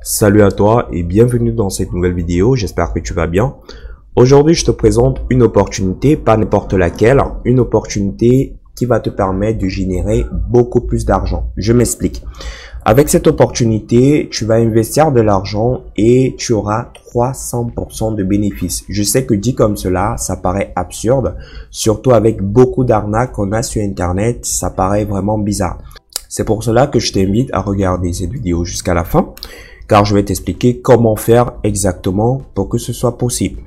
Salut à toi et bienvenue dans cette nouvelle vidéo, j'espère que tu vas bien. Aujourd'hui, je te présente une opportunité, pas n'importe laquelle, une opportunité qui va te permettre de générer beaucoup plus d'argent. Je m'explique. Avec cette opportunité, tu vas investir de l'argent et tu auras 300% de bénéfices. Je sais que dit comme cela, ça paraît absurde, surtout avec beaucoup d'arnaques qu'on a sur Internet, ça paraît vraiment bizarre. C'est pour cela que je t'invite à regarder cette vidéo jusqu'à la fin, car je vais t'expliquer comment faire exactement pour que ce soit possible.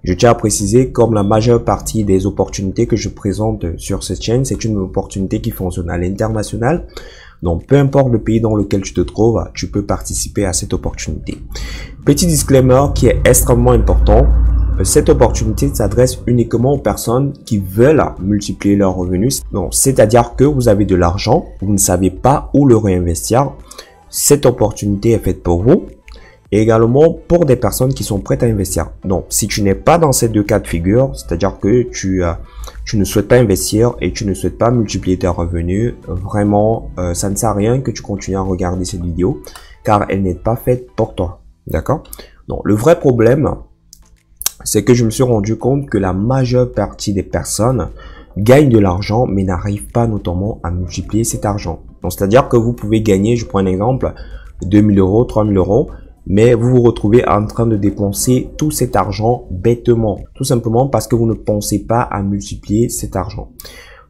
Je tiens à préciser, comme la majeure partie des opportunités que je présente sur cette chaîne, c'est une opportunité qui fonctionne à l'international. Donc, peu importe le pays dans lequel tu te trouves, tu peux participer à cette opportunité. Petit disclaimer qui est extrêmement important. Cette opportunité s'adresse uniquement aux personnes qui veulent multiplier leurs revenus. Donc, c'est-à-dire que vous avez de l'argent, vous ne savez pas où le réinvestir. Cette opportunité est faite pour vous et également pour des personnes qui sont prêtes à investir. Donc, si tu n'es pas dans ces deux cas de figure, c'est-à-dire que tu ne souhaites pas investir et tu ne souhaites pas multiplier tes revenus, vraiment, ça ne sert à rien que tu continues à regarder cette vidéo car elle n'est pas faite pour toi. D'accord? Donc, le vrai problème, c'est que je me suis rendu compte que la majeure partie des personnes gagnent de l'argent mais n'arrivent pas notamment à multiplier cet argent. Donc, c'est-à-dire que vous pouvez gagner, je prends un exemple, 2000 euros, 3000 euros, mais vous vous retrouvez en train de dépenser tout cet argent bêtement, tout simplement parce que vous ne pensez pas à multiplier cet argent.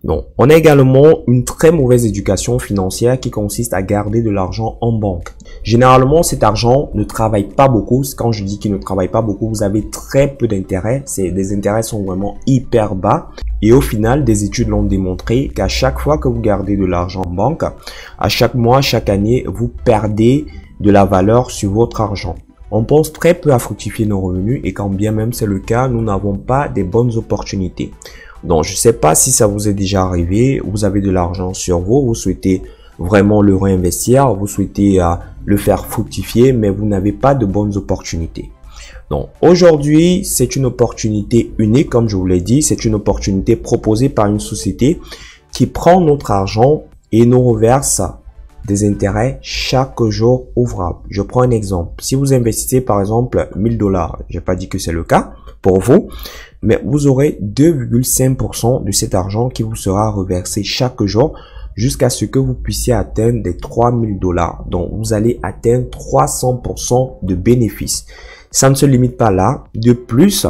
Donc, on a également une très mauvaise éducation financière qui consiste à garder de l'argent en banque. Généralement, cet argent ne travaille pas beaucoup. Quand je dis qu'il ne travaille pas beaucoup, vous avez très peu d'intérêts. Les intérêts sont vraiment hyper bas. Et au final, des études l'ont démontré qu'à chaque fois que vous gardez de l'argent en banque, à chaque mois, chaque année, vous perdez de la valeur sur votre argent. On pense très peu à fructifier nos revenus et quand bien même c'est le cas, nous n'avons pas des bonnes opportunités. Donc, je ne sais pas si ça vous est déjà arrivé, vous avez de l'argent sur vous, vous souhaitez vraiment le réinvestir, vous souhaitez le faire fructifier, mais vous n'avez pas de bonnes opportunités. Donc, aujourd'hui, c'est une opportunité unique, comme je vous l'ai dit, c'est une opportunité proposée par une société qui prend notre argent et nous reverse des intérêts chaque jour ouvrable. Je prends un exemple. Si vous investissez par exemple 1000 $, j'ai pas dit que c'est le cas pour vous, mais vous aurez 2,5% de cet argent qui vous sera reversé chaque jour jusqu'à ce que vous puissiez atteindre les 3000 $. Donc, vous allez atteindre 300% de bénéfices. Ça ne se limite pas là. De plus,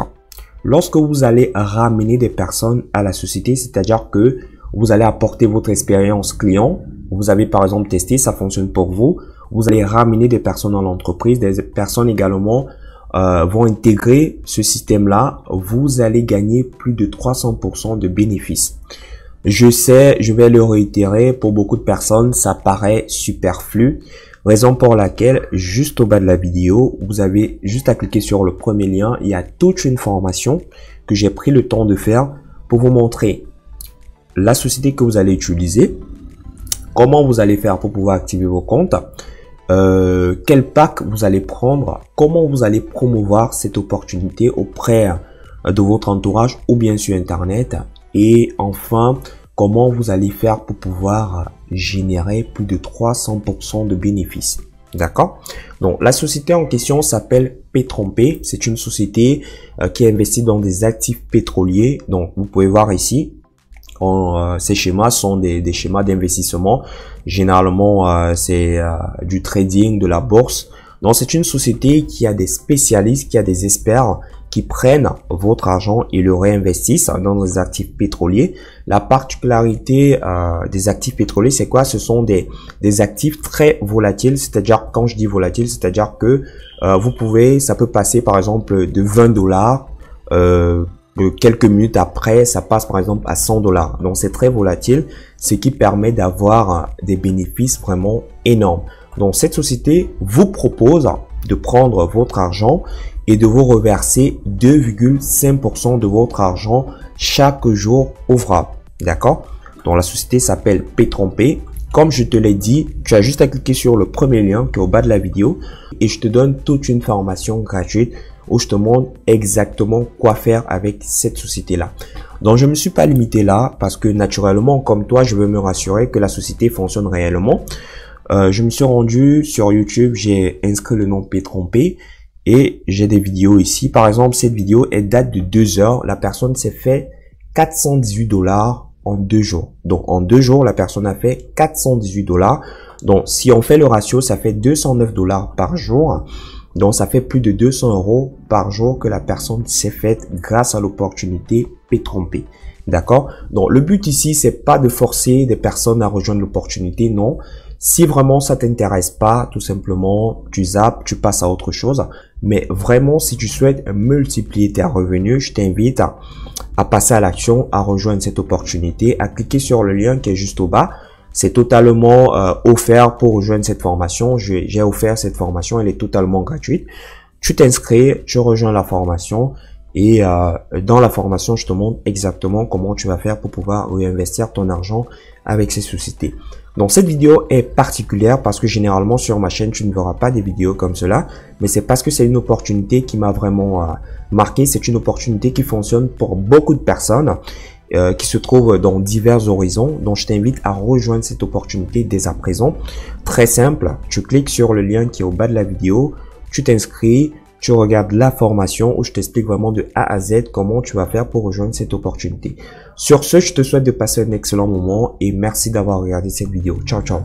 lorsque vous allez ramener des personnes à la société, c'est-à-dire que vous allez apporter votre expérience client, vous avez par exemple testé, ça fonctionne pour vous, vous allez ramener des personnes dans l'entreprise, des personnes également vont intégrer ce système-là, vous allez gagner plus de 300% de bénéfices. Je sais, je vais le réitérer, pour beaucoup de personnes, ça paraît superflu. Raison pour laquelle, juste au bas de la vidéo, vous avez juste à cliquer sur le premier lien. Il y a toute une formation que j'ai pris le temps de faire pour vous montrer la société que vous allez utiliser, comment vous allez faire pour pouvoir activer vos comptes, quel pack vous allez prendre, comment vous allez promouvoir cette opportunité auprès de votre entourage ou bien sur Internet. Et enfin, comment vous allez faire pour pouvoir générer plus de 300% de bénéfices. D'accord? Donc, la société en question s'appelle Petron-P. C'est une société qui investit dans des actifs pétroliers. Donc, vous pouvez voir ici, ces schémas sont des schémas d'investissement. Généralement, c'est du trading, de la bourse. Donc, c'est une société qui a des spécialistes, qui a des experts qui prennent votre argent et le réinvestissent dans des actifs pétroliers. La particularité des actifs pétroliers, c'est quoi? Ce sont des actifs très volatiles. C'est-à-dire, quand je dis volatile, c'est-à-dire que ça peut passer par exemple de 20 $, quelques minutes après, ça passe par exemple à 100 $. Donc, c'est très volatile, ce qui permet d'avoir des bénéfices vraiment énormes. Donc, cette société vous propose de prendre votre argent et de vous reverser 2,5% de votre argent chaque jour ouvrable. D'accord? Donc, la société s'appelle Petron-P. Comme je te l'ai dit, tu as juste à cliquer sur le premier lien qui est au bas de la vidéo et je te donne toute une formation gratuite où je te montre exactement quoi faire avec cette société-là. Donc, je ne me suis pas limité là parce que naturellement, comme toi, je veux me rassurer que la société fonctionne réellement. Je me suis rendu sur YouTube, j'ai inscrit le nom P-Trompé et j'ai des vidéos ici. Par exemple, cette vidéo, elle date de 2 heures. La personne s'est fait 418 $ en 2 jours. Donc, en 2 jours, la personne a fait 418 $. Donc, si on fait le ratio, ça fait 209 $ par jour. Donc, ça fait plus de 200 € par jour que la personne s'est faite grâce à l'opportunité P-Trompé. D'accord? Donc, le but ici, c'est pas de forcer des personnes à rejoindre l'opportunité, non. Si vraiment ça t'intéresse pas, tout simplement, tu zappes, tu passes à autre chose. Mais vraiment, si tu souhaites multiplier tes revenus, je t'invite à passer à l'action, à rejoindre cette opportunité, à cliquer sur le lien qui est juste au bas. C'est totalement offert pour rejoindre cette formation. J'ai offert cette formation, elle est totalement gratuite. Tu t'inscris, tu rejoins la formation et dans la formation, je te montre exactement comment tu vas faire pour pouvoir réinvestir ton argent avec ces sociétés. Donc cette vidéo est particulière parce que généralement sur ma chaîne, tu ne verras pas des vidéos comme cela, mais c'est parce que c'est une opportunité qui m'a vraiment marqué. C'est une opportunité qui fonctionne pour beaucoup de personnes qui se trouvent dans divers horizons. Donc je t'invite à rejoindre cette opportunité dès à présent. Très simple, tu cliques sur le lien qui est au bas de la vidéo, tu t'inscris, tu regardes la formation où je t'explique vraiment de A à Z comment tu vas faire pour rejoindre cette opportunité. Sur ce, je te souhaite de passer un excellent moment et merci d'avoir regardé cette vidéo. Ciao, ciao.